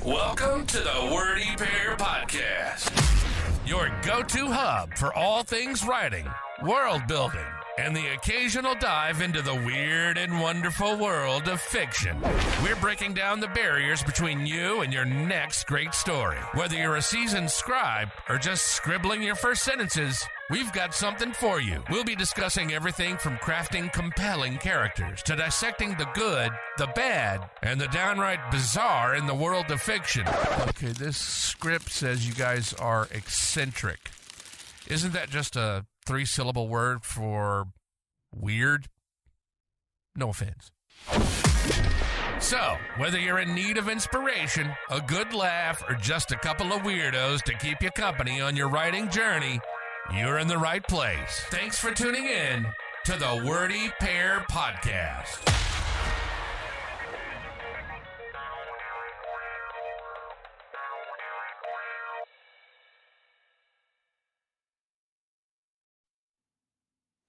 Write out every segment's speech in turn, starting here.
Welcome to the Wordy Podcast, your go-to hub for all things writing, world building, and the occasional dive into the weird and wonderful world of fiction. We're breaking down the barriers between you and your next great story. Whether you're a seasoned scribe or just scribbling your first sentences, we've got something for you. We'll be discussing everything from crafting compelling characters to dissecting the good, the bad, and the downright bizarre in the world of fiction. Okay, this script says you guys are eccentric. Isn't that just a 3-syllable word for weird? No offense. So, whether you're in need of inspiration, a good laugh, or just a couple of weirdos to keep you company on your writing journey, you're in the right place. Thanks for tuning in to the Wordy Pair Podcast.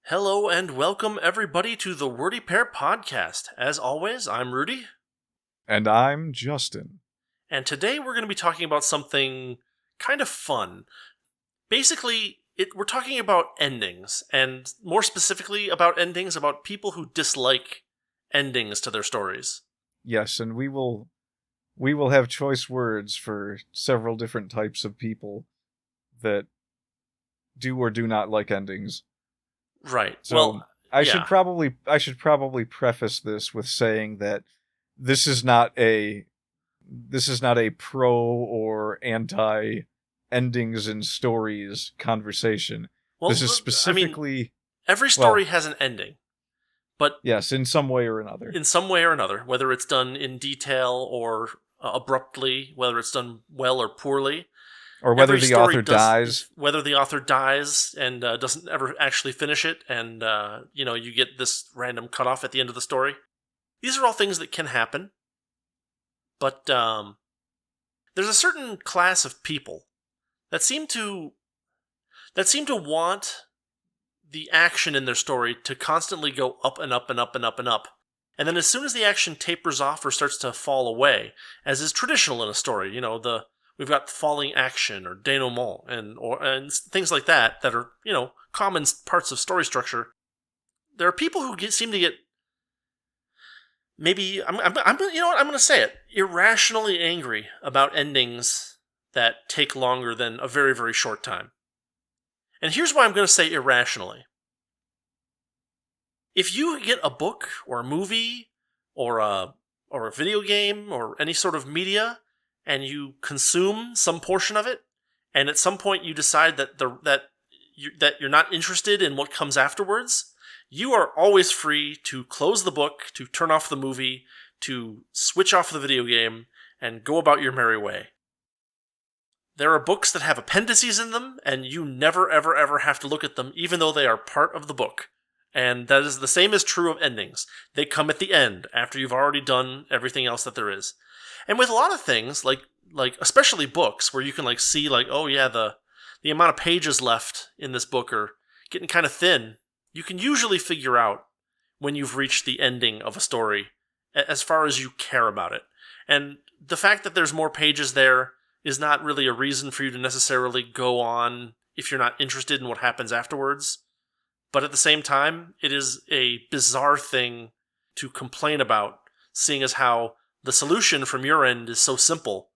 Hello and welcome everybody to the Wordy Pair Podcast. As always, I'm Rudy. And I'm Justin. And today we're going to be talking about something kind of fun. Basically, we're talking about endings, and more specifically about endings, about people who dislike endings to their stories. Yes, and we will have choice words for several different types of people that do or do not like endings. Right. So well, I should probably preface this with saying that this is not a pro or anti endings in stories conversation. Well, this is specifically every story has an ending. But yes, in some way or another. In some way or another, whether it's done in detail or abruptly, whether it's done well or poorly. Or whether the author dies. Whether the author dies and doesn't ever actually finish it, and you get this random cutoff at the end of the story. These are all things that can happen. But there's a certain class of people that seem to want the action in their story to constantly go up and up and up and up and up. And then as soon as the action tapers off or starts to fall away, as is traditional in a story, we've got falling action or denouement and things like that are, common parts of story structure. There are people who seem to get maybe I'm going to say it, irrationally angry about endings that take longer than a very, very short time. And here's why I'm going to say irrationally. If you get a book or a movie or a video game or any sort of media and you consume some portion of it, and at some point you decide that you're not interested in what comes afterwards, you are always free to close the book, to turn off the movie, to switch off the video game, and go about your merry way. There are books that have appendices in them, and you never, ever, ever have to look at them, even though they are part of the book. And that is the same is true of endings. They come at the end, after you've already done everything else that there is. And with a lot of things, like especially books, where you can see oh yeah, the amount of pages left in this book are getting kind of thin, you can usually figure out when you've reached the ending of a story, as far as you care about it. And the fact that there's more pages there is not really a reason for you to necessarily go on if you're not interested in what happens afterwards. But at the same time, it is a bizarre thing to complain about, seeing as how the solution from your end is so simple,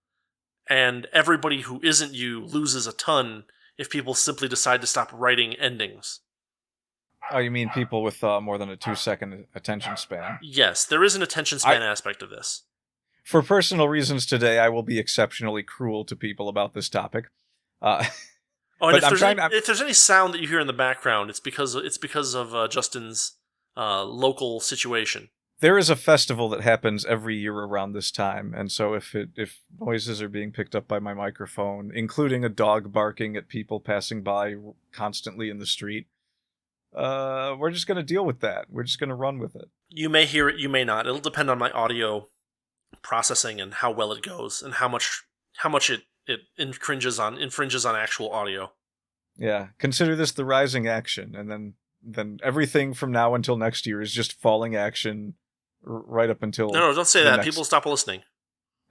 and everybody who isn't you loses a ton if people simply decide to stop writing endings. Oh, you mean people with more than a 2-second attention span? Yes, there is an attention span aspect of this. For personal reasons today, I will be exceptionally cruel to people about this topic. And if there's any sound that you hear in the background, it's because of Justin's local situation. There is a festival that happens every year around this time, and so if noises are being picked up by my microphone, including a dog barking at people passing by constantly in the street, we're just going to deal with that. We're just going to run with it. You may hear it, you may not. It'll depend on my audio processing and how well it goes, and how much it infringes on actual audio. Yeah, consider this the rising action, and then everything from now until next year is just falling action right up until... No, don't say that. People stop listening.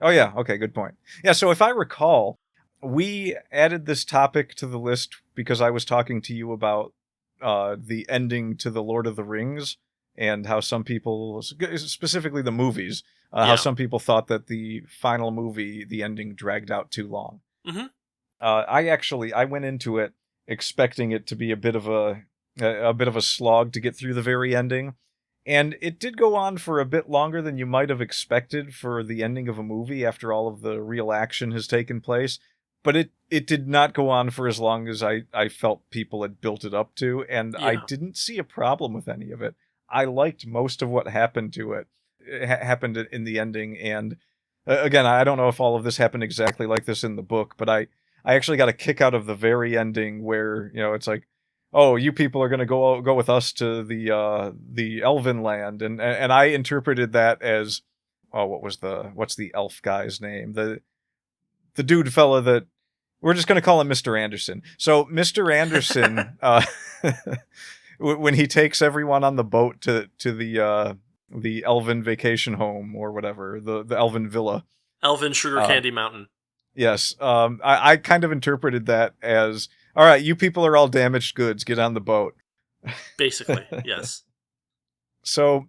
Oh, yeah. Okay, good point. Yeah, so if I recall, we added this topic to the list because I was talking to you about the ending to The Lord of the Rings and how some people, specifically the movies, how Yeah. some people thought that the final movie, the ending dragged out too long. Mm-hmm. I went into it expecting it to be a bit of a slog to get through the very ending. And it did go on for a bit longer than you might have expected for the ending of a movie after all of the real action has taken place. But it did not go on for as long as I felt people had built it up to, and I Yeah. didn't see a problem with any of it. I liked most of what happened to it. It happened in the ending, and again, I don't know if all of this happened exactly like this in the book, but I actually got a kick out of the very ending where, it's like, oh, you people are going to go with us to the Elven land, and I interpreted that as, oh, what's the elf guy's name? The dude fella that we're just going to call him Mr. Anderson. So Mr. Anderson, when he takes everyone on the boat to the Elven vacation home or whatever, the Elven villa, Elven Sugar Candy Mountain. yes, I kind of interpreted that as, all right, you people are all damaged goods. Get on the boat. Basically, yes. So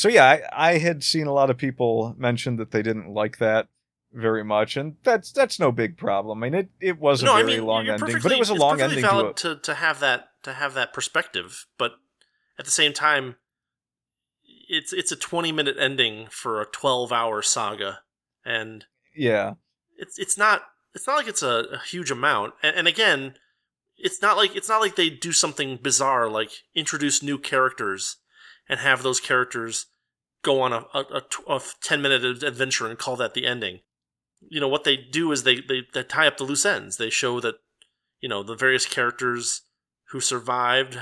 yeah, I had seen a lot of people mention that they didn't like that very much, and that's no big problem. I mean, it was a very long ending, but it was a long ending valid to have that perspective, but at the same time, it's a 20-minute ending for a 12-hour saga, and yeah, it's not like it's a huge amount, and again, it's not like they do something bizarre like introduce new characters and have those characters go on a 10-minute adventure and call that the ending. What they do is they tie up the loose ends. They show that the various characters who survived,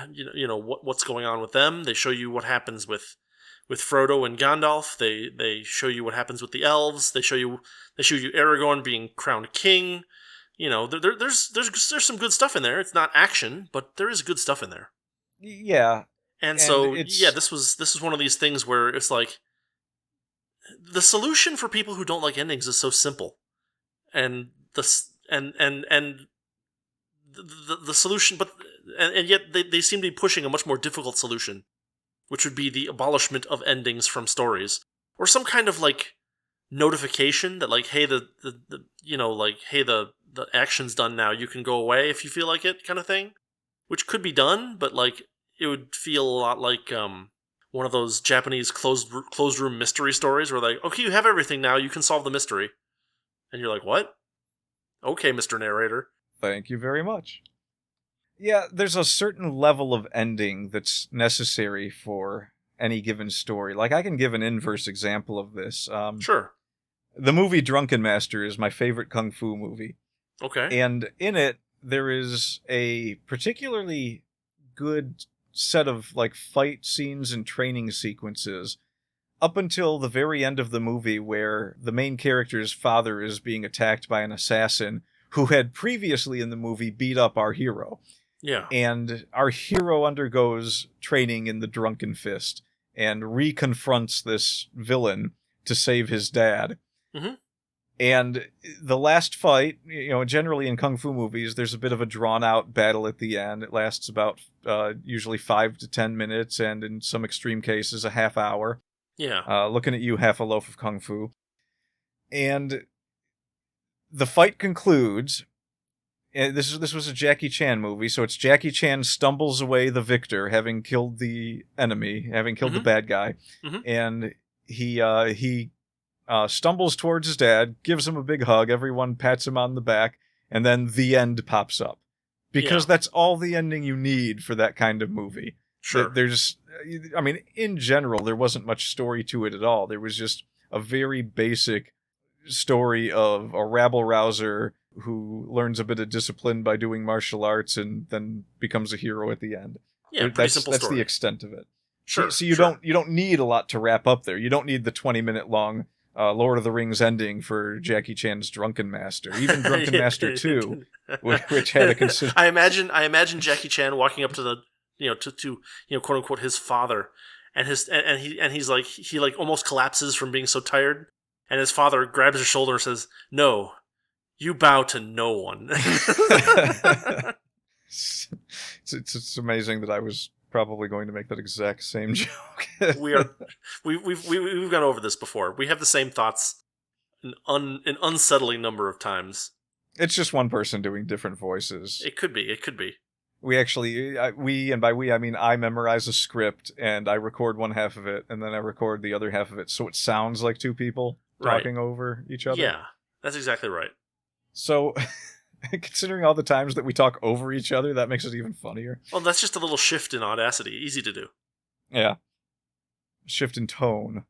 what's going on with them. They show you what happens with Frodo and Gandalf. They show you what happens with the elves. They show you Aragorn being crowned king. There's some good stuff in there. It's not action, but there is good stuff in there. Yeah. And so this was one of these things where it's like the solution for people who don't like endings is so simple, and the solution, and yet they seem to be pushing a much more difficult solution, which would be the abolishment of endings from stories, or some kind of like notification that like, hey, the action's done now, you can go away if you feel like it, kind of thing, which could be done, but like it would feel a lot like one of those Japanese closed room mystery stories where like, okay, you have everything now, you can solve the mystery, and you're like, what? Okay, Mr. Narrator. Thank you very much. Yeah, there's a certain level of ending that's necessary for any given story. Like, I can give an inverse example of this. Sure. The movie Drunken Master is my favorite kung fu movie. Okay. And in it, there is a particularly good set of like fight scenes and training sequences up until the very end of the movie, where the main character's father is being attacked by an assassin who had previously in the movie beat up our hero. Yeah. And our hero undergoes training in the Drunken Fist and reconfronts this villain to save his dad. Mm-hmm. And the last fight, generally in kung fu movies, there's a bit of a drawn-out battle at the end. It lasts about usually 5 to 10 minutes, and in some extreme cases, a half hour. Yeah. Looking at you, half a loaf of kung fu. And the fight concludes. This was a Jackie Chan movie, so it's Jackie Chan stumbles away the victor, having killed the enemy, having killed the bad guy, and he stumbles towards his dad, gives him a big hug, everyone pats him on the back, and then the end pops up. Because that's all the ending you need for that kind of movie. Sure. In general, there wasn't much story to it at all. There was just a very basic story of a rabble-rouser who learns a bit of discipline by doing martial arts and then becomes a hero at the end. Yeah, pretty simple story. That's the extent of it. Sure. So you don't need a lot to wrap up there. You don't need the 20-minute long Lord of the Rings ending for Jackie Chan's Drunken Master. Even Drunken Master 2, which had a consider. I imagine Jackie Chan walking up to the to quote unquote his father, and he's like he almost collapses from being so tired, And his father grabs his shoulder and says, "No, you bow to no one." It's amazing that I was probably going to make that exact same joke. We've gone over this before. We have the same thoughts an unsettling number of times. It's just one person doing different voices. It could be. We actually, and by we, I mean I memorize a script and I record one half of it and then I record the other half of it so it sounds like two people talking over each other. Yeah, that's exactly right. So, considering all the times that we talk over each other, that makes it even funnier. Well, that's just a little shift in Audacity. Easy to do. Yeah. Shift in tone.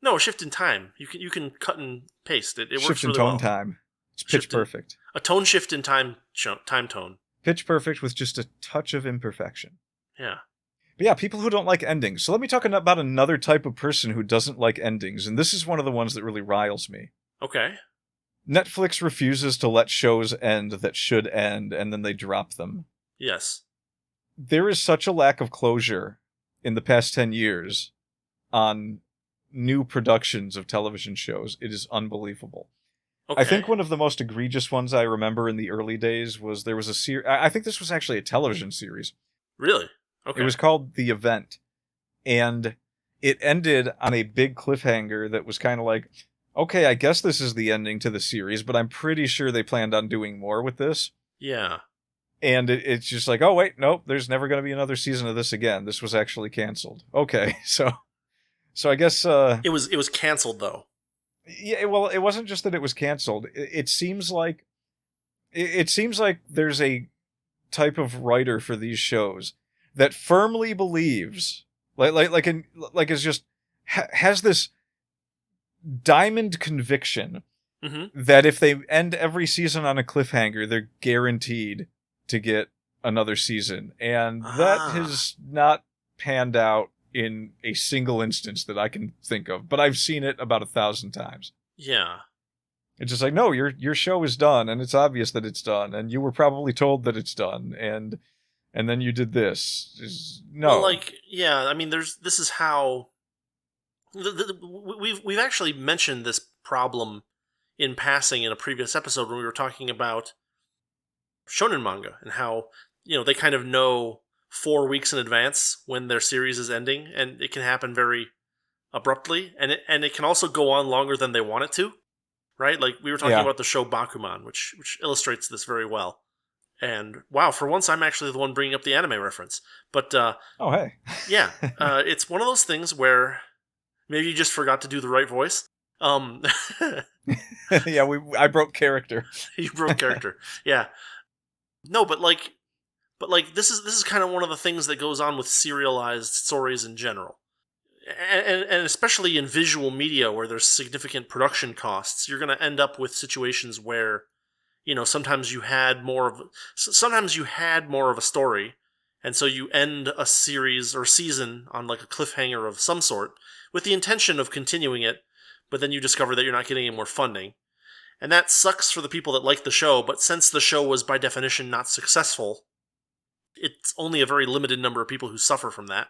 No, shift in time. You can cut and paste. It works Shift in really tone well. time. It's pitch perfect. A tone shift in time tone. Pitch perfect with just a touch of imperfection. Yeah. But yeah, people who don't like endings. So let me talk about another type of person who doesn't like endings, and this is one of the ones that really riles me. Okay. Netflix refuses to let shows end that should end, and then they drop them. Yes. There is such a lack of closure in the past 10 years on new productions of television shows. It is unbelievable. Okay. I think one of the most egregious ones I remember in the early days was there was a series. I think this was actually a television series. Really? Okay. It was called The Event, and it ended on a big cliffhanger that was kind of like, okay, I guess this is the ending to the series, but I'm pretty sure they planned on doing more with this. Yeah. And it's just like, oh, wait, nope, there's never going to be another season of this again. This was actually canceled. Okay, so I guess... It was canceled, though. Yeah, well, it wasn't just that it was canceled. It seems like... It seems like there's a type of writer for these shows that firmly believes, is just has this diamond conviction that if they end every season on a cliffhanger, they're guaranteed to get another season, and that has not panned out in a single instance that I can think of. But I've seen it about 1,000 times. Yeah. It's just like, no, your show is done, and it's obvious that it's done, and you were probably told that it's done, and then you did this. No. Well, I mean, this is how... We've actually mentioned this problem in passing in a previous episode when we were talking about shonen manga and how, they kind of know 4 weeks in advance when their series is ending, and it can happen very abruptly, and it can also go on longer than they want it to, right? Like, we were talking about the show Bakuman, which illustrates this very well. And wow, for once I'm actually the one bringing up the anime reference. But oh, hey. Yeah, it's one of those things where maybe you just forgot to do the right voice. Yeah, I broke character. You broke character. Yeah. No, but this is kind of one of the things that goes on with serialized stories in general. And especially in visual media where there's significant production costs, you're going to end up with situations where sometimes you had more of a story, and so you end a series or season on like a cliffhanger of some sort with the intention of continuing it, but then you discover that you're not getting any more funding. And that sucks for the people that like the show, but since the show was by definition not successful, it's only a very limited number of people who suffer from that.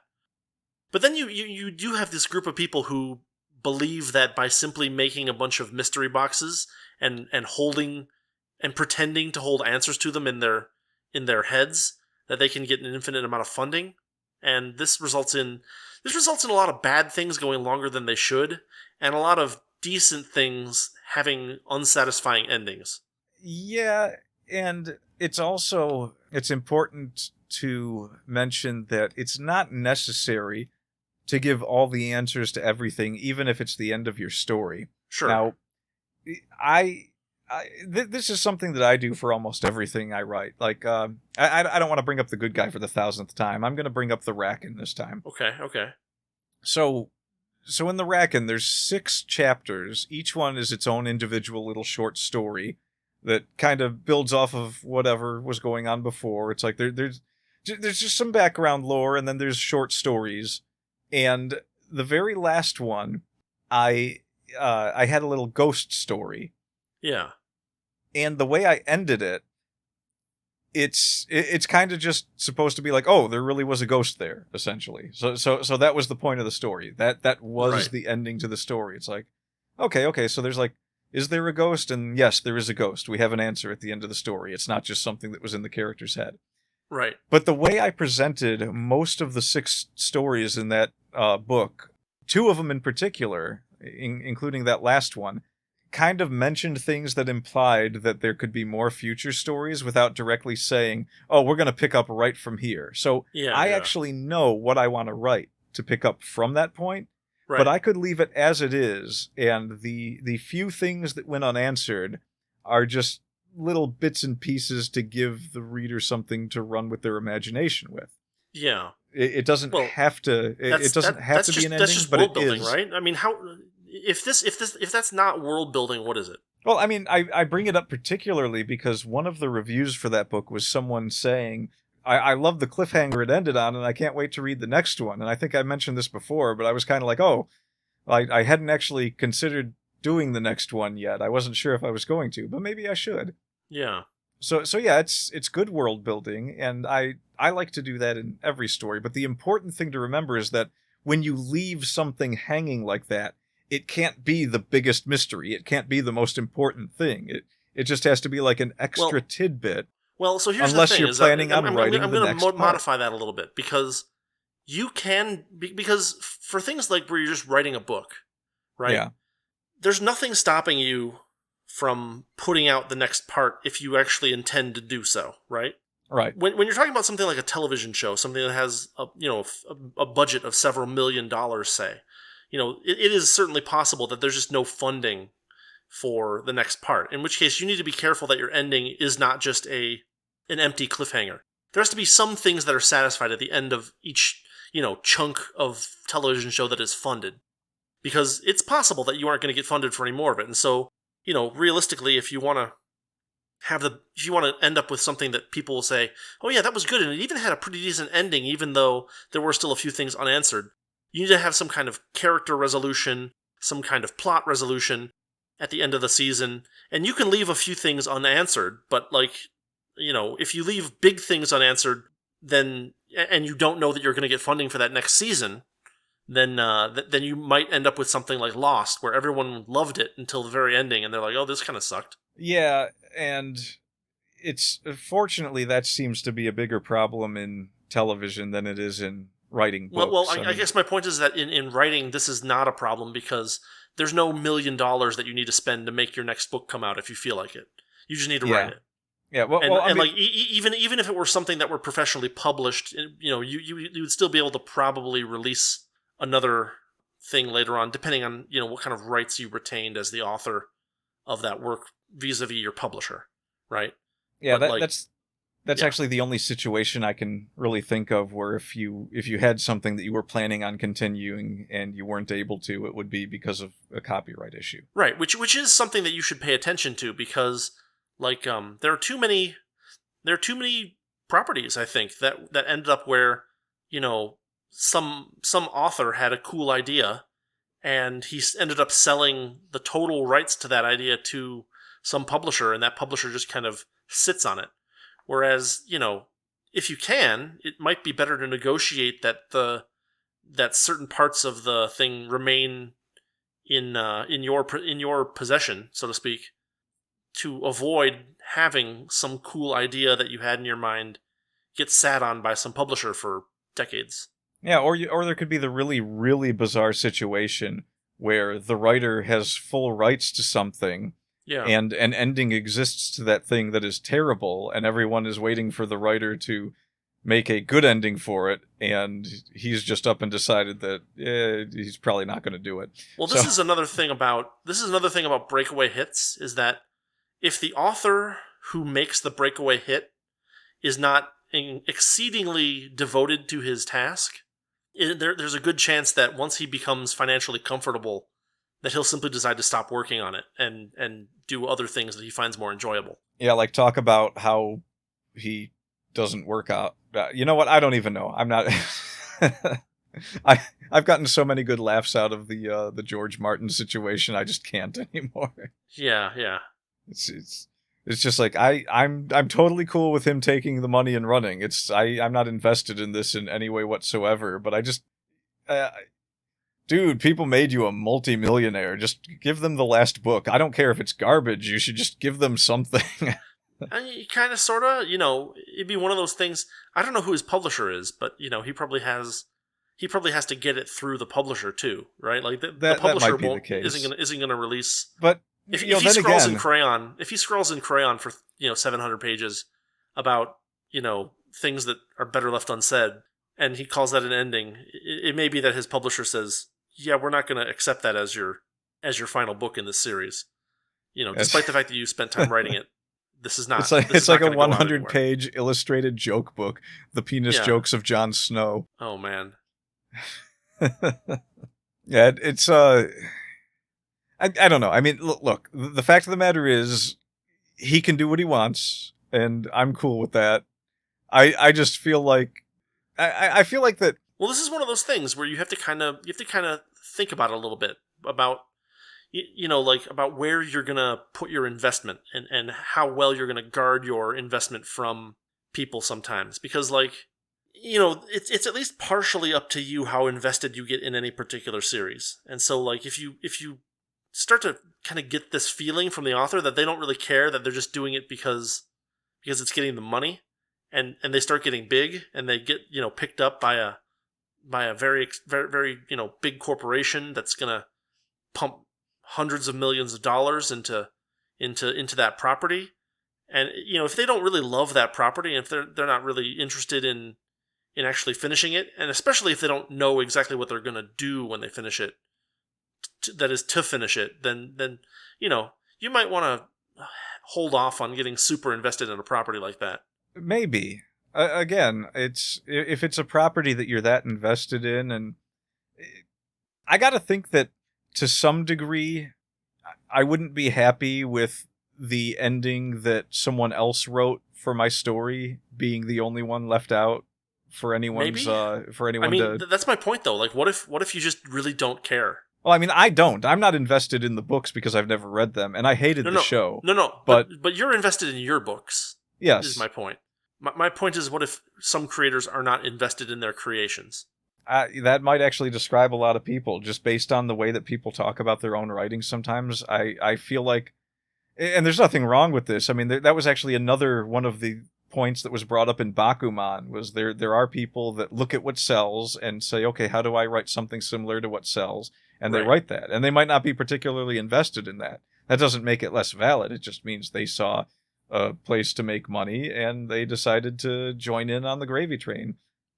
But then you do have this group of people who believe that by simply making a bunch of mystery boxes and holding and pretending to hold answers to them in their heads, that they can get an infinite amount of funding. And this results in a lot of bad things going longer than they should, and a lot of decent things having unsatisfying endings. Yeah, and it's important to mention that it's not necessary to give all the answers to everything, even if it's the end of your story. Sure. Now, this is something that I do for almost everything I write. Like, I don't want to bring up the good guy for the 1,000th time. I'm going to bring up the Rackon this time. Okay. So in the Rackon, there's 6 chapters. Each one is its own individual little short story that kind of builds off of whatever was going on before. It's like there's just some background lore, and then there's short stories. And the very last one, I had a little ghost story. Yeah. And the way I ended it, it's kind of just supposed to be like, oh, there really was a ghost there, essentially. So that was the point of the story. That was right. The ending to the story. It's like, Okay, so there's like, is there a ghost? And yes, there is a ghost. We have an answer at the end of the story. It's not just something that was in the character's head. Right. But the way I presented most of the 6 stories in that book, 2 of them in particular, including that last one, kind of mentioned things that implied that there could be more future stories without directly saying, oh, we're going to pick up right from here. So I actually know what I want to write to pick up from that point, but I could leave it as it is, and the few things that went unanswered are just little bits and pieces to give the reader something to run with their imagination with. Yeah. It doesn't have to. It doesn't have to be an ending, that's just but world it building, is. right? I mean, how if that's not world building, what is it? Well, I mean, I bring it up particularly because one of the reviews for that book was someone saying, I love the cliffhanger it ended on, and I can't wait to read the next one. And I think I mentioned this before, but I was kind of like, oh, I hadn't actually considered doing the next one yet. I wasn't sure if I was going to, but maybe I should. Yeah. So yeah, it's good world building, and I like to do that in every story. But the important thing to remember is that when you leave something hanging like that, it can't be the biggest mystery. It can't be the most important thing. It just has to be like an extra tidbit. Well, so here's unless the thing: you're planning on writing I'm the going next to part. modify that a little bit because you can because for things like where you're just writing a book, right? Yeah. There's nothing stopping you from putting out the next part if you actually intend to do so, right? Right. When you're talking about something like a television show, something that has a budget of several $1 million, say, it is certainly possible that there's just no funding for the next part. In which case, you need to be careful that your ending is not just an empty cliffhanger. There has to be some things that are satisfied at the end of each chunk of television show that is funded, because it's possible that you aren't going to get funded for any more of it, and so. Realistically, if you want to end up with something that people will say, oh yeah, that was good, and it even had a pretty decent ending, even though there were still a few things unanswered, you need to have some kind of character resolution, some kind of plot resolution at the end of the season, and you can leave a few things unanswered, but if you leave big things unanswered, then, and you don't know that you're going to get funding for that next season, then you might end up with something like Lost, where everyone loved it until the very ending, and they're like, oh, this kind of sucked. Yeah, and it's fortunately that seems to be a bigger problem in television than it is in writing books. Well, I guess my point is that in writing, this is not a problem because there's no $1 million that you need to spend to make your next book come out if you feel like it. You just need to write it. Yeah, even if it were something that were professionally published, you would still be able to probably release another thing later on, depending on what kind of rights you retained as the author of that work vis-a-vis your publisher, right? Yeah, that's actually the only situation I can really think of where if you had something that you were planning on continuing and you weren't able to, it would be because of a copyright issue. Right, which is something that you should pay attention to because there are too many properties, I think, that ended up where some author had a cool idea, and he ended up selling the total rights to that idea to some publisher, and that publisher just kind of sits on it. Whereas, if you can, it might be better to negotiate that certain parts of the thing remain in your possession, so to speak, to avoid having some cool idea that you had in your mind get sat on by some publisher for decades. Yeah, or there could be the really, really bizarre situation where the writer has full rights to something, and an ending exists to that thing that is terrible, and everyone is waiting for the writer to make a good ending for it, and he's just up and decided that he's probably not going to do it. Well, this is another thing about breakaway hits, is that if the author who makes the breakaway hit is not exceedingly devoted to his task, there's a good chance that once he becomes financially comfortable, that he'll simply decide to stop working on it and do other things that he finds more enjoyable. Yeah, like talk about how he doesn't work out. You know what? I don't even know. I'm not... I've gotten so many good laughs out of the George Martin situation, I just can't anymore. Yeah. It's just like I'm totally cool with him taking the money and running. I'm not invested in this in any way whatsoever, but I just dude, people made you a multimillionaire. Just give them the last book. I don't care if it's garbage. You should just give them something. And you kind of, sort of, it'd be one of those things. I don't know who his publisher is, but he probably has to get it through the publisher too, right? Like the publisher might be the case. isn't gonna release. But if he scrolls in crayon for 700 pages about things that are better left unsaid, and he calls that an ending, it may be that his publisher says, "Yeah, we're not going to accept that as your final book in this series." Despite the fact that you spent time writing it, this is not. It's like a 100-page illustrated joke book, The Penis Jokes of Jon Snow. Oh man. Yeah, it's I don't know. I mean, look, the fact of the matter is, he can do what he wants, and I'm cool with that. I just feel like I feel like that. Well, this is one of those things where you have to kind of think about it a little bit about about where you're gonna put your investment and how well you're gonna guard your investment from people sometimes, because it's at least partially up to you how invested you get in any particular series. And so if you start to kind of get this feeling from the author that they don't really care, that they're just doing it because it's getting the money, and they start getting big, and they get picked up by a very very very big corporation that's gonna pump hundreds of millions of dollars into that property, and if they don't really love that property, and if they're not really interested in actually finishing it, and especially if they don't know exactly what they're gonna do when they finish it, that is to finish it, then you might want to hold off on getting super invested in a property like that. Maybe. Again, if it's a property that you're that invested in, and I got to think that to some degree, I wouldn't be happy with the ending that someone else wrote for my story being the only one left out for anyone's that's my point though. Like, what if you just really don't care? Well, I mean, I don't. I'm not invested in the books because I've never read them, and I hated the show. No. But you're invested in your books. Yes, is my point. My point is, what if some creators are not invested in their creations? That might actually describe a lot of people, just based on the way that people talk about their own writing sometimes. I feel like, and there's nothing wrong with this. I mean, that was actually another one of the points that was brought up in Bakuman, was there are people that look at what sells and say, okay, how do I write something similar to what sells? And they write that. And they might not be particularly invested in that. That doesn't make it less valid. It just means they saw a place to make money and they decided to join in on the gravy train.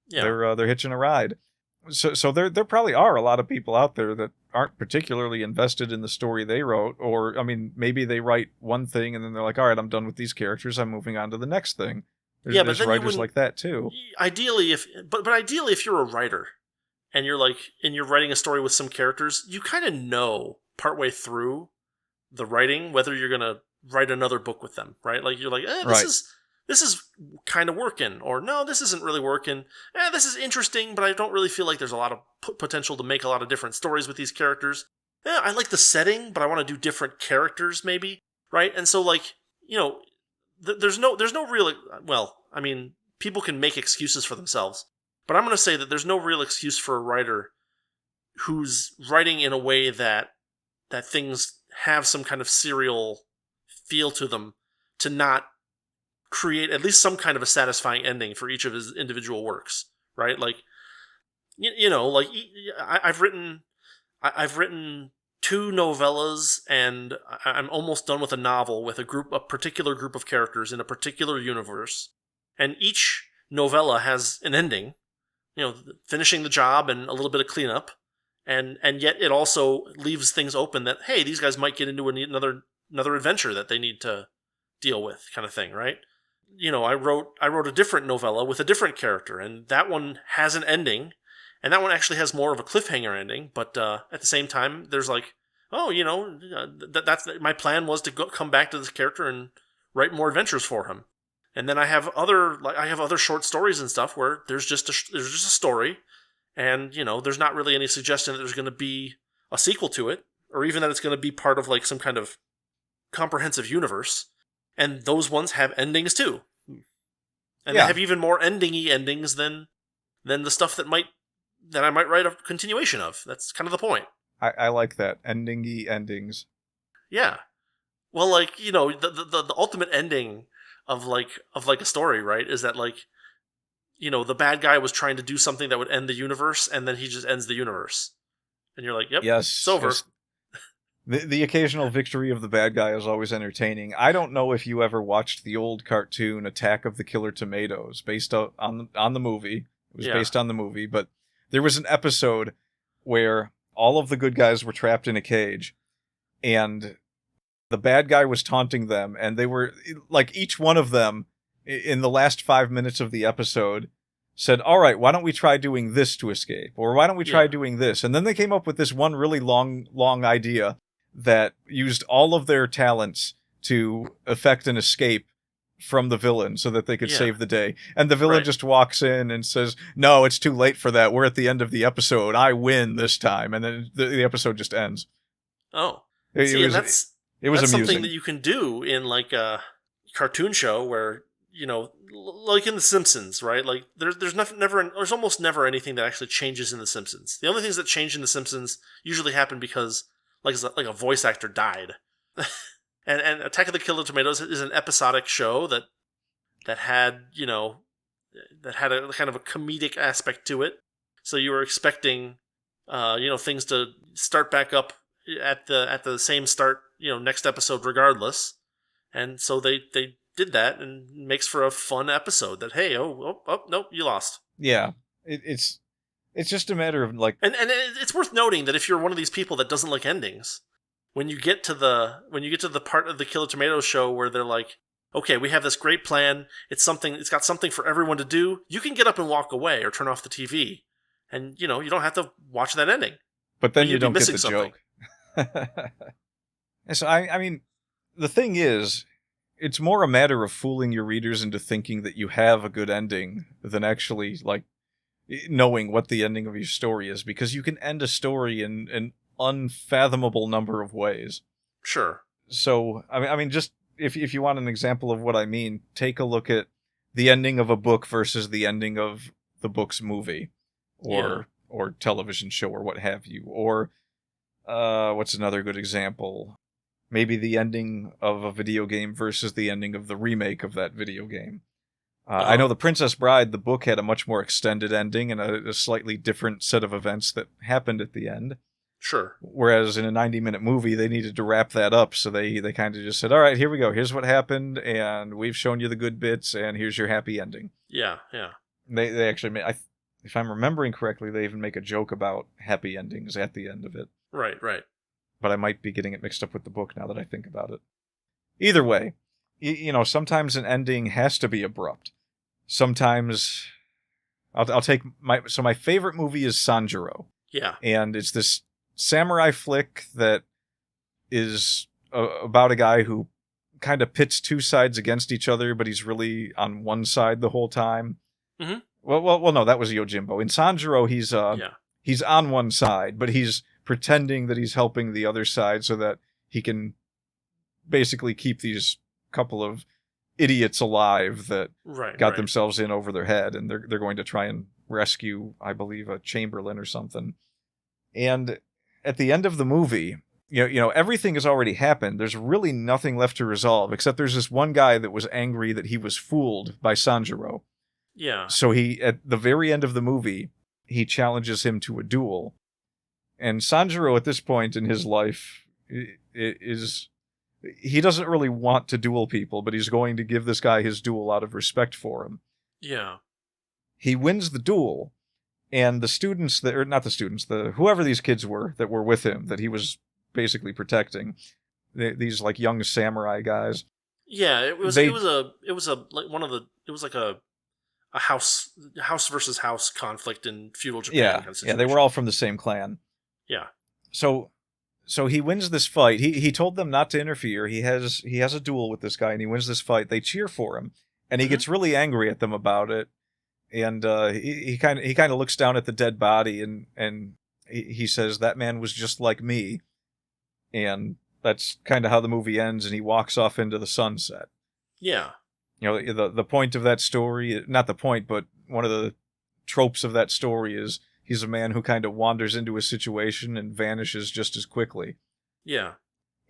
Yeah. They're hitching a ride. So there probably are a lot of people out there that aren't particularly invested in the story they wrote, or I mean, maybe they write one thing and then they're like, all right, I'm done with these characters, I'm moving on to the next thing. There's writers like that too. Ideally, if you're a writer and you're writing a story with some characters, you kind of know partway through the writing whether you're gonna write another book with them, right? Like you're like, this is kind of working, or no, this isn't really working. This is interesting, but I don't really feel like there's a lot of potential to make a lot of different stories with these characters. I like the setting, but I want to do different characters, maybe, right? And so, there's no real. Well, I mean, people can make excuses for themselves, but I'm going to say that there's no real excuse for a writer who's writing in a way that things have some kind of serial feel to them to not create at least some kind of a satisfying ending for each of his individual works, right? I've written 2 novellas, and I'm almost done with a novel with a particular group of characters in a particular universe, and each novella has an ending, finishing the job and a little bit of cleanup, and yet it also leaves things open that, hey, these guys might get into another adventure that they need to deal with, kind of thing, right? I wrote a different novella with a different character, and that one has an ending, and that one actually has more of a cliffhanger ending. But at the same time, there's that's my plan was to come back to this character and write more adventures for him. And then I have other short stories and stuff where there's just a story, and there's not really any suggestion that there's going to be a sequel to it, or even that it's going to be part of some kind of comprehensive universe. And those ones have endings too. And they have even more ending-y endings than the stuff that might that I might write a continuation of. That's kind of the point. I like that. Endingy endings. Yeah. Well, like, you know, the ultimate ending of a story, right, is that, like, you know, the bad guy was trying to do something that would end the universe, and then he just ends the universe. And you're like, yep, Yes. it's over. Yes. The occasional victory of the bad guy is always entertaining. I don't know if you ever watched the old cartoon Attack of the Killer Tomatoes, based on the movie. It was based on the movie, but there was an episode where all of the good guys were trapped in a cage, and the bad guy was taunting them, and they were, like, each one of them, in the last 5 minutes of the episode, said, all right, why don't we try doing this to escape? Or why don't we try doing this? And then they came up with this one really long idea that used all of their talents to effect an escape from the villain so that they could save the day. And the villain just walks in and says, no, it's too late for that. We're at the end of the episode. I win this time. And then the episode just ends. Oh. It was that's amusing. Something that you can do in, like, a cartoon show where, you know, like in The Simpsons, right? Like, there's almost never anything that actually changes in The Simpsons. The only things that change in The Simpsons usually happen because, like a voice actor died. And Attack of the Killer Tomatoes is an episodic show that had, you know, that had a kind of a comedic aspect to it. So you were expecting, you know, things to start back up at the same start, you know, next episode regardless. And so they did that, and makes for a fun episode that, hey, oh nope, you lost. Yeah. It's just a matter of, like, and it's worth noting that if you're one of these people that doesn't like endings, when you get to the part of the Killer Tomatoes show where they're like, okay, we have this great plan, it's got something for everyone to do, you can get up and walk away or turn off the TV, and, you know, you don't have to watch that ending. But then you don't get the joke. So I mean, the thing is, it's more a matter of fooling your readers into thinking that you have a good ending than actually, like, knowing what the ending of your story is, because you can end a story in an unfathomable number of ways. Sure. So, I mean, just if you want an example of what I mean, take a look at the ending of a book versus the ending of the book's movie or television show or what have you. Or what's another good example? Maybe the ending of a video game versus the ending of the remake of that video game. I know The Princess Bride, the book, had a much more extended ending and a slightly different set of events that happened at the end. Sure. Whereas in a 90-minute movie, they needed to wrap that up, so they kind of just said, all right, here we go. Here's what happened, and we've shown you the good bits, and here's your happy ending. Yeah. They actually made, if I'm remembering correctly, they even make a joke about happy endings at the end of it. Right. But I might be getting it mixed up with the book now that I think about it. Either way, you know, sometimes an ending has to be abrupt. Sometimes I'll take my favorite movie is Sanjuro. Yeah. And it's this samurai flick that is about a guy who kind of pits two sides against each other, but he's really on one side the whole time. Mm-hmm. Well, no, that was Yojimbo. In Sanjuro, he's on one side, but he's pretending that he's helping the other side so that he can basically keep these couple of idiots alive that got themselves in over their head, and they're going to try and rescue, I believe, a Chamberlain or something. And at the end of the movie, you know, everything has already happened. There's really nothing left to resolve, except there's this one guy that was angry that he was fooled by Sanjuro. Yeah. So at the very end of the movie, he challenges him to a duel. And Sanjuro, at this point in his life, he doesn't really want to duel people, but he's going to give this guy his duel out of respect for him. Yeah. He wins the duel, and whoever these kids were that were with him, that he was basically protecting, these, like, young samurai guys. Yeah, it was like a house versus house conflict in feudal Japan. Yeah, kind of yeah, they were all from the same clan. Yeah. So he wins this fight. He told them not to interfere. He has a duel with this guy, and he wins this fight. They cheer for him, and he gets really angry at them about it. And he kind of looks down at the dead body, and he says, "That man was just like me." And that's kind of how the movie ends. And he walks off into the sunset. Yeah. You know, the point of that story, not the point, but one of the tropes of that story is He's a man who kind of wanders into a situation and vanishes just as quickly. Yeah.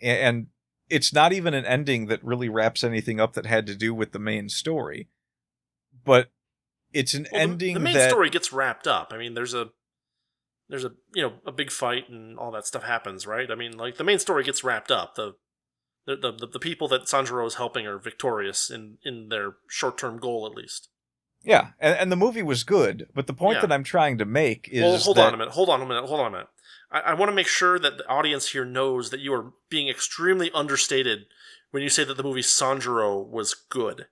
And it's not even an ending that really wraps anything up that had to do with the main story. But it's an ending the main that... story gets wrapped up. I mean, there's a a big fight and all that stuff happens, right? I mean, like, the main story gets wrapped up. The people that Sanjuro is helping are victorious in their short-term goal, at least. Yeah, and the movie was good, but the point that I'm trying to make is hold on a minute. I want to make sure that the audience here knows that you are being extremely understated when you say that the movie Sanjuro was good.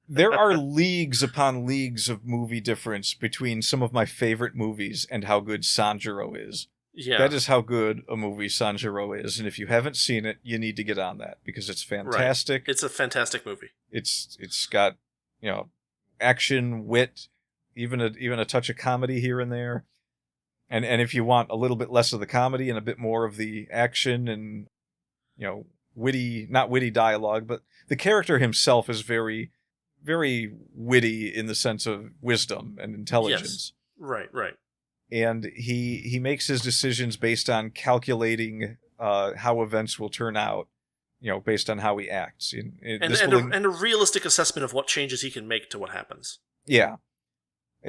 There are leagues upon leagues of movie difference between some of my favorite movies and how good Sanjuro is. Yeah. That is how good a movie Sanjuro is, and if you haven't seen it, you need to get on that, because it's fantastic. Right. It's a fantastic movie. It's got, action, wit, even a touch of comedy here and there. And if you want a little bit less of the comedy and a bit more of the action and, not witty dialogue, but the character himself is very, very witty in the sense of wisdom and intelligence. Yes. Right. And he makes his decisions based on calculating how events will turn out, based on how he acts. And a realistic assessment of what changes he can make to what happens. Yeah.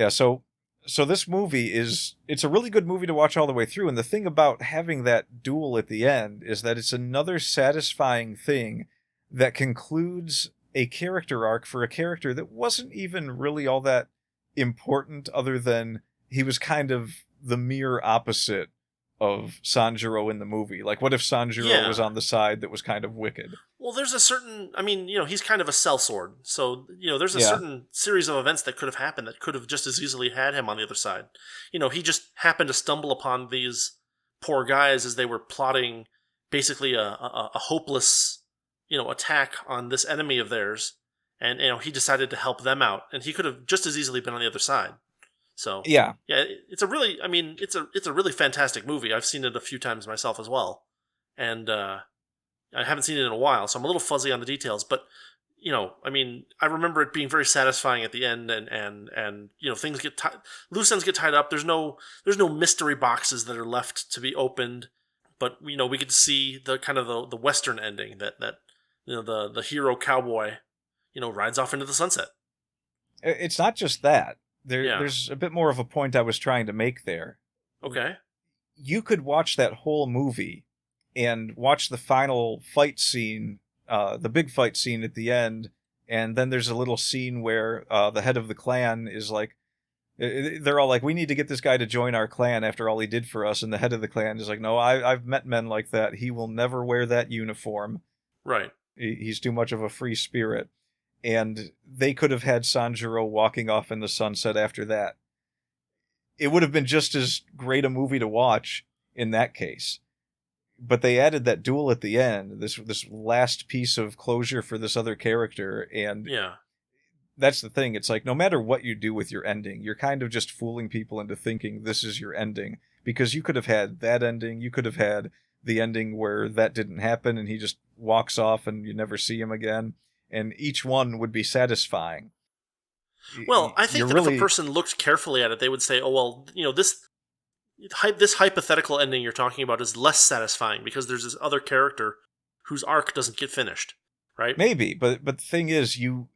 So this movie it's a really good movie to watch all the way through. And the thing about having that duel at the end is that it's another satisfying thing that concludes a character arc for a character that wasn't even really all that important, other than he was kind of the mere opposite of Sanjuro in the movie. Like, what if Sanjuro was on the side that was kind of wicked? Well, there's a certain... I mean, he's kind of a sellsword. So, there's a certain series of events that could have happened that could have just as easily had him on the other side. He just happened to stumble upon these poor guys as they were plotting basically a hopeless, attack on this enemy of theirs. And, he decided to help them out. And he could have just as easily been on the other side. So yeah, it's a really fantastic movie. I've seen it a few times myself as well, and I haven't seen it in a while, so I'm a little fuzzy on the details. But I remember it being very satisfying at the end, and things get loose ends get tied up. There's no mystery boxes that are left to be opened, but we get to see the kind of the Western ending that the hero cowboy rides off into the sunset. It's not just that. There's a bit more of a point I was trying to make there. Okay. You could watch that whole movie and watch the final fight scene, the big fight scene at the end, and then there's a little scene where the head of the clan is like, they're all like, we need to get this guy to join our clan after all he did for us, and the head of the clan is like, no, I've met men like that. He will never wear that uniform. Right. He's too much of a free spirit. And they could have had Sanjuro walking off in the sunset after that. It would have been just as great a movie to watch in that case. But they added that duel at the end, this last piece of closure for this other character, and that's the thing. It's like, no matter what you do with your ending, you're kind of just fooling people into thinking this is your ending. Because you could have had that ending, you could have had the ending where that didn't happen and he just walks off and you never see him again. And each one would be satisfying. Well, I think that if a person looked carefully at it, they would say, oh, well, this hypothetical ending you're talking about is less satisfying because there's this other character whose arc doesn't get finished, right? Maybe, but the thing is, you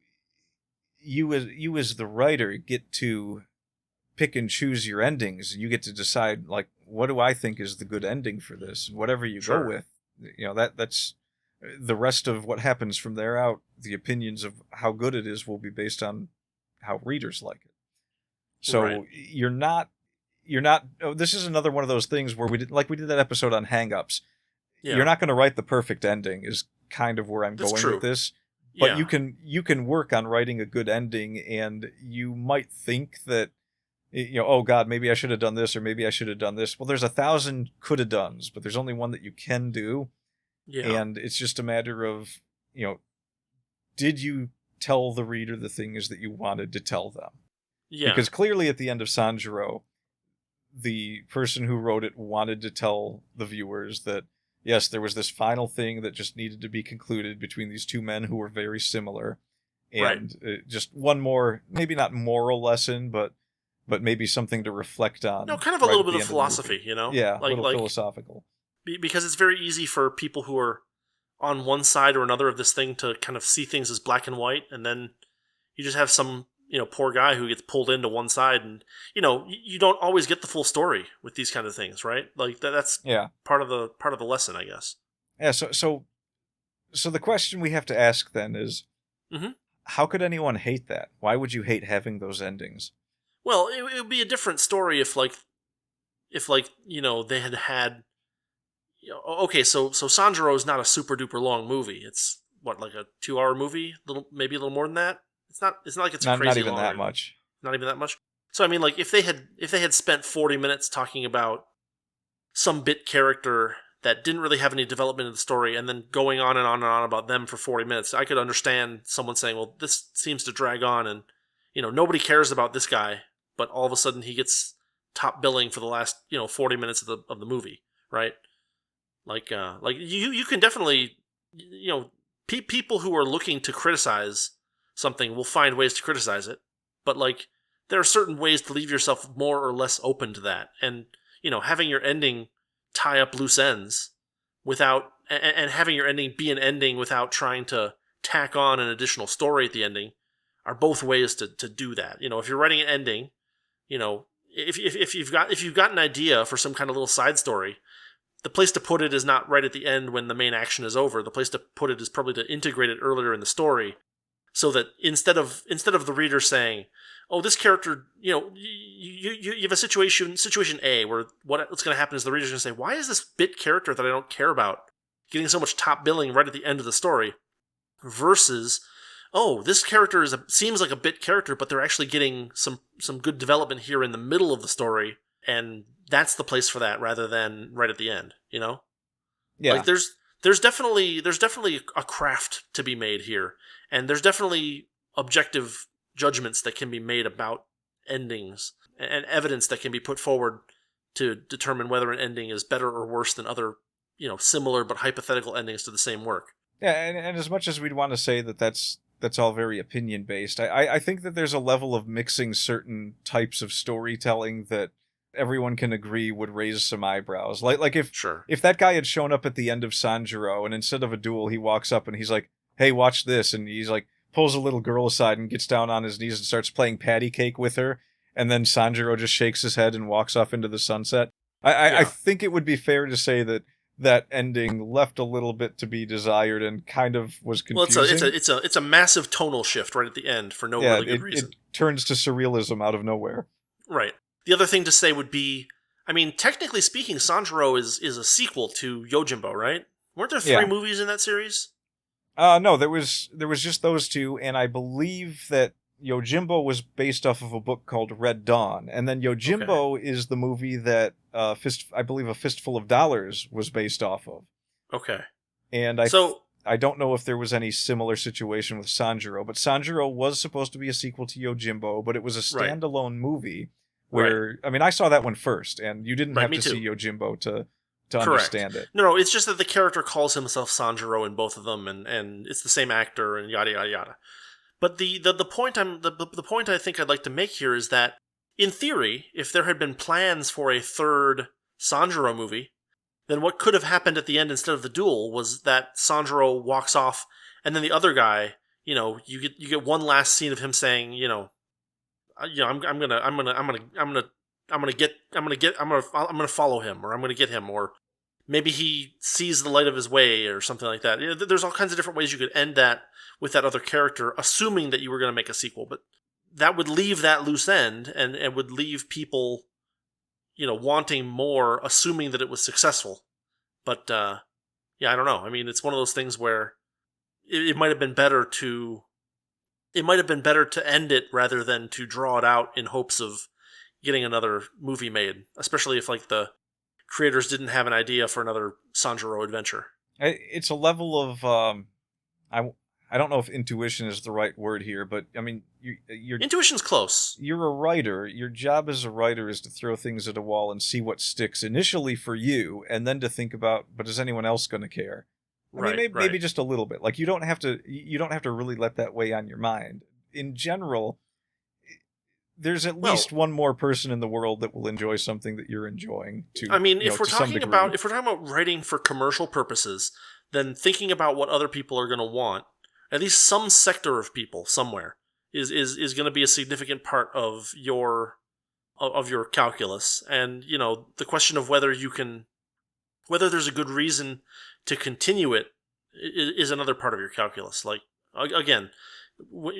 as the writer get to pick and choose your endings. You get to decide, like, what do I think is the good ending for this? And whatever you go with, that's... The rest of what happens from there out, the opinions of how good it is will be based on how readers like it. So you're not. Oh, this is another one of those things where we did that episode on hang-ups. Yeah. You're not going to write the perfect ending is kind of where I'm going with this. But you can work on writing a good ending, and you might think that, oh God, maybe I should have done this, or maybe I should have done this. Well, there's 1,000 coulda dones, but there's only one that you can do. Yeah. And it's just a matter of, did you tell the reader the things that you wanted to tell them? Yeah. Because clearly at the end of Sanjuro, the person who wrote it wanted to tell the viewers that, yes, there was this final thing that just needed to be concluded between these two men who were very similar. And just one more, maybe not moral lesson, but but maybe something to reflect on. Kind of a right little at bit the of end the movie. philosophy, Yeah, a little philosophical. Because it's very easy for people who are on one side or another of this thing to kind of see things as black and white, and then you just have some poor guy who gets pulled into one side, and you don't always get the full story with these kind of things, right? Like that's part of the lesson, I guess. Yeah. So the question we have to ask then is, how could anyone hate that? Why would you hate having those endings? Well, it would be a different story if they had. Okay, so Sanjuro is not a super duper long movie. It's what, like a 2-hour movie, maybe a little more than that. It's not like it's crazy not even long that much. Not even that much. So I mean, like if they had spent 40 minutes talking about some bit character that didn't really have any development in the story, and then going on and on and on about them for 40 minutes, I could understand someone saying, "Well, this seems to drag on, and nobody cares about this guy, but all of a sudden he gets top billing for the last 40 minutes of the movie, right?" Like you can definitely, people who are looking to criticize something will find ways to criticize it, but like there are certain ways to leave yourself more or less open to that, and having your ending tie up loose ends without, and having your ending be an ending without trying to tack on an additional story at the ending, are both ways to do that. If you're writing an ending, if you've got an idea for some kind of little side story, the place to put it is not right at the end when the main action is over. The place to put it is probably to integrate it earlier in the story, so that instead of the reader saying, "Oh, this character," you have a situation A where what's going to happen is the reader's going to say, "Why is this bit character that I don't care about getting so much top billing right at the end of the story?" Versus, "Oh, this character seems like a bit character, but they're actually getting some good development here in the middle of the story, and that's the place for that rather than right at the end." Yeah. Like there's definitely a craft to be made here, and there's definitely objective judgments that can be made about endings, and evidence that can be put forward to determine whether an ending is better or worse than other similar but hypothetical endings to the same work. Yeah, and as much as we'd want to say that that's all very opinion based, I think that there's a level of mixing certain types of storytelling that everyone can agree would raise some eyebrows. Like if that guy had shown up at the end of Sanjuro, and instead of a duel, he walks up and he's like, "Hey, watch this," and he's like pulls a little girl aside and gets down on his knees and starts playing patty cake with her, and then Sanjuro just shakes his head and walks off into the sunset. I think it would be fair to say that ending left a little bit to be desired and kind of was confusing. Well, it's a massive tonal shift right at the end for no really good reason. It turns to surrealism out of nowhere. Right. The other thing to say would be, I mean, technically speaking, Sanjuro is a sequel to Yojimbo, right? Weren't there 3 movies in that series? No, there was just those 2, and I believe that Yojimbo was based off of a book called Red Dawn, and then Yojimbo is the movie that I believe A Fistful of Dollars was based off of. Okay. And I don't know if there was any similar situation with Sanjuro, but Sanjuro was supposed to be a sequel to Yojimbo, but it was a standalone movie where, I mean, I saw that one first, and you didn't have to see Yojimbo to understand it. No, it's just that the character calls himself Sanjuro in both of them, and it's the same actor, and yada yada yada. But the point I think I'd like to make here is that, in theory, if there had been plans for a third Sanjuro movie, then what could have happened at the end instead of the duel was that Sanjuro walks off, and then the other guy, you get one last scene of him saying, I'm gonna follow him, or I'm gonna get him, or maybe he sees the light of his way, or something like that. There's all kinds of different ways you could end that with that other character, assuming that you were going to make a sequel, but that would leave that loose end, and would leave people, wanting more, assuming that it was successful. But I don't know. I mean, it's one of those things where it might have been better to end it rather than to draw it out in hopes of getting another movie made, especially if like the creators didn't have an idea for another Sanjuro adventure. It's a level of I don't know if intuition is the right word here, but I mean, you're intuition's close. You're a writer. Your job as a writer is to throw things at a wall and see what sticks initially for you, and then to think about, but is anyone else going to care? I mean, maybe just a little bit. Like you don't have to really let that weigh on your mind. In general, there's at least one more person in the world that will enjoy something that you're enjoying. I mean, if we're talking about writing for commercial purposes, then thinking about what other people are going to want, at least some sector of people somewhere, is going to be a significant part of your calculus. And the question of whether there's a good reason to continue it is another part of your calculus. Like, again, we're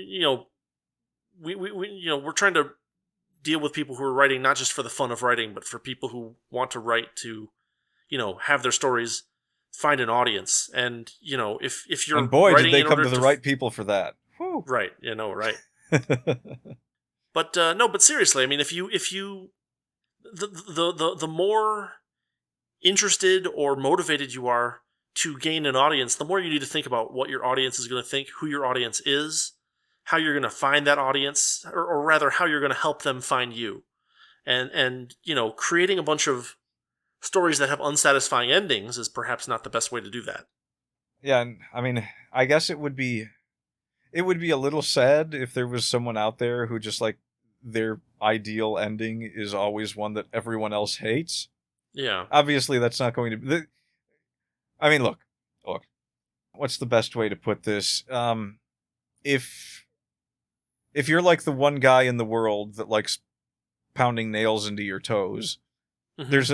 trying to deal with people who are writing not just for the fun of writing, but for people who want to write to, have their stories find an audience. And if you're and boy, writing did they come to the right people for that. Whew. Right, right. But no, but seriously, I mean, if you the more interested or motivated you are to gain an audience, the more you need to think about what your audience is going to think, who your audience is, how you're going to find that audience, or rather, how you're going to help them find you. And creating a bunch of stories that have unsatisfying endings is perhaps not the best way to do that. Yeah, and I mean, I guess it would be a little sad if there was someone out there who just like their ideal ending is always one that everyone else hates. Yeah. Obviously, that's not going to be... I mean, look. What's the best way to put this? If you're like the one guy in the world that likes pounding nails into your toes, mm-hmm. there's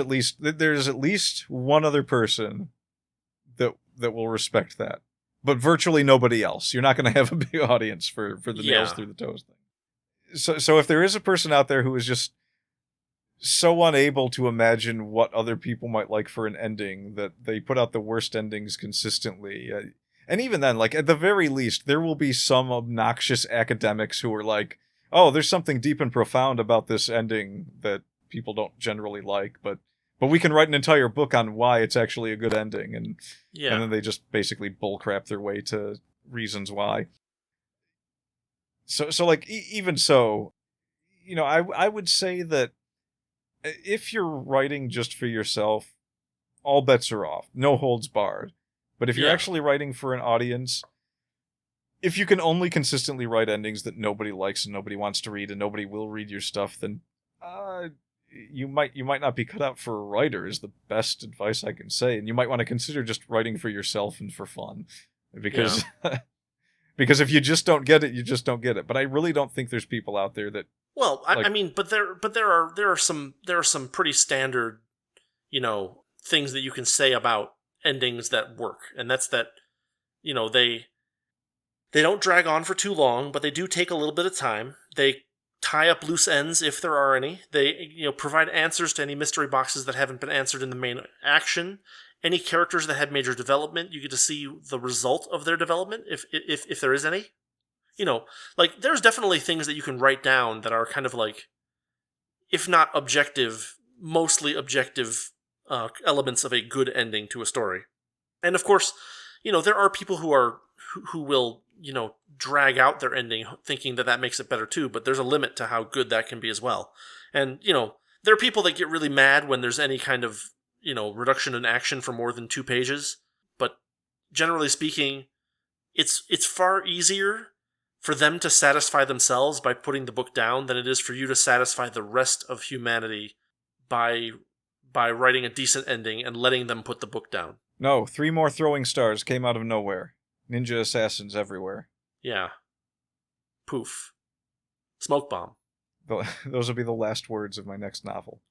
at least one other person that will respect that. But virtually nobody else. You're not going to have a big audience for the nails through the toes thing. So if there is a person out there who is just so unable to imagine what other people might like for an ending that they put out the worst endings consistently, and even then, like at the very least, there will be some obnoxious academics who are like, "Oh, there's something deep and profound about this ending that people don't generally like, but we can write an entire book on why it's actually a good ending," and then they just basically bullcrap their way to reasons why. So like even so, I would say that if you're writing just for yourself, all bets are off, no holds barred. But if you're actually writing for an audience, if you can only consistently write endings that nobody likes and nobody wants to read and nobody will read your stuff, then you might not be cut out for a writer is the best advice I can say. And you might want to consider just writing for yourself and for fun, because because if you just don't get it, you just don't get it. But I really don't think there's people out there that. Well, I mean, but there are some pretty standard, things that you can say about endings that work, and that's that, they don't drag on for too long, but they do take a little bit of time. They tie up loose ends if there are any. They provide answers to any mystery boxes that haven't been answered in the main action. Any characters that had major development, you get to see the result of their development if there is any. Like there's definitely things that you can write down that are kind of like, if not objective, mostly objective elements of a good ending to a story. And of course, there are people who will drag out their ending thinking that makes it better too, but there's a limit to how good that can be as well. And, there are people that get really mad when there's any kind of, reduction in action for more than 2 pages. But generally speaking, it's far easier for them to satisfy themselves by putting the book down than it is for you to satisfy the rest of humanity by writing a decent ending and letting them put the book down. No, 3 more throwing stars came out of nowhere. Ninja assassins everywhere. Yeah. Poof. Smoke bomb. Those will be the last words of my next novel.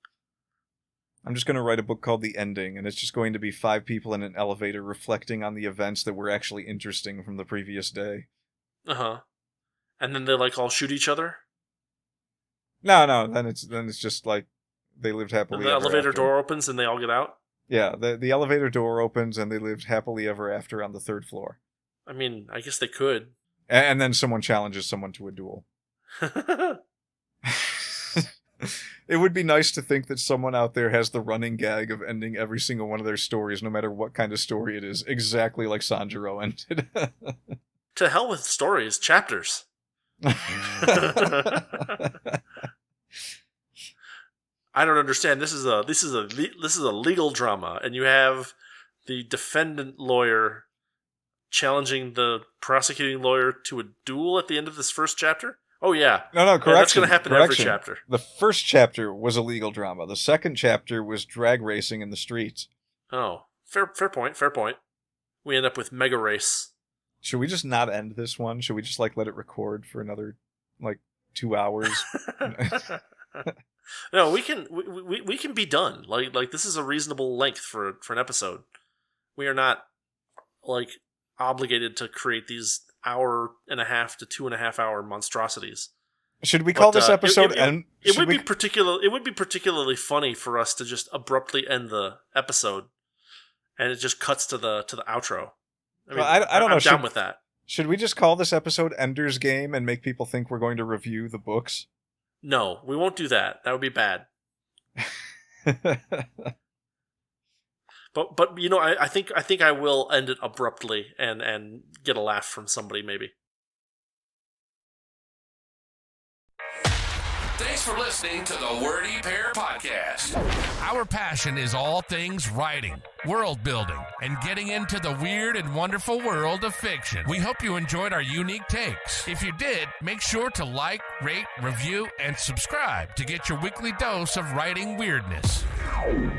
I'm just going to write a book called The Ending, and it's just going to be 5 people in an elevator reflecting on the events that were actually interesting from the previous day. Uh-huh. And then they all shoot each other? No, then it's just like they lived happily and the ever elevator after. Door opens and they all get out? Yeah, the elevator door opens and they lived happily ever after on the 3rd floor. I mean, I guess they could. And then someone challenges someone to a duel. It would be nice to think that someone out there has the running gag of ending every single one of their stories, no matter what kind of story it is, exactly like Sanjuro ended. To hell with stories, chapters. I don't understand. This is a legal drama, and you have the defendant lawyer challenging the prosecuting lawyer to a duel at the end of this first chapter. Oh, yeah. No, correction. That's going to happen in every correction. chapter. The first chapter was a legal drama. The second chapter was drag racing in the streets. Oh, fair point. We end up with Mega Race. Should we just not end this one? Should we just let it record for another 2 hours? No, we can be done. Like this is a reasonable length for an episode. We are not obligated to create these 1.5 to 2.5 hour monstrosities. Should we call this episode end? It would be particularly funny for us to just abruptly end the episode, and it just cuts to the outro. I mean, I don't know. I'm down with that. Should we just call this episode Ender's Game and make people think we're going to review the books? No, we won't do that. That would be bad. But I think I will end it abruptly and get a laugh from somebody maybe. Thanks for listening to the Wordy Pair Podcast. Our passion is all things writing, world building, and getting into the weird and wonderful world of fiction. We hope you enjoyed our unique takes. If you did, make sure to like, rate, review, and subscribe to get your weekly dose of writing weirdness.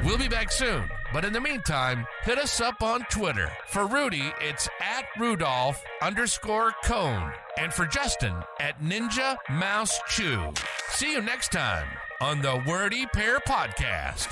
We'll be back soon, but in the meantime, hit us up on Twitter. For Rudy, it's @Rudolph_Cone. And for Justin, @Ninja Mouse Chew. See you next time on the Wordy Pair Podcast.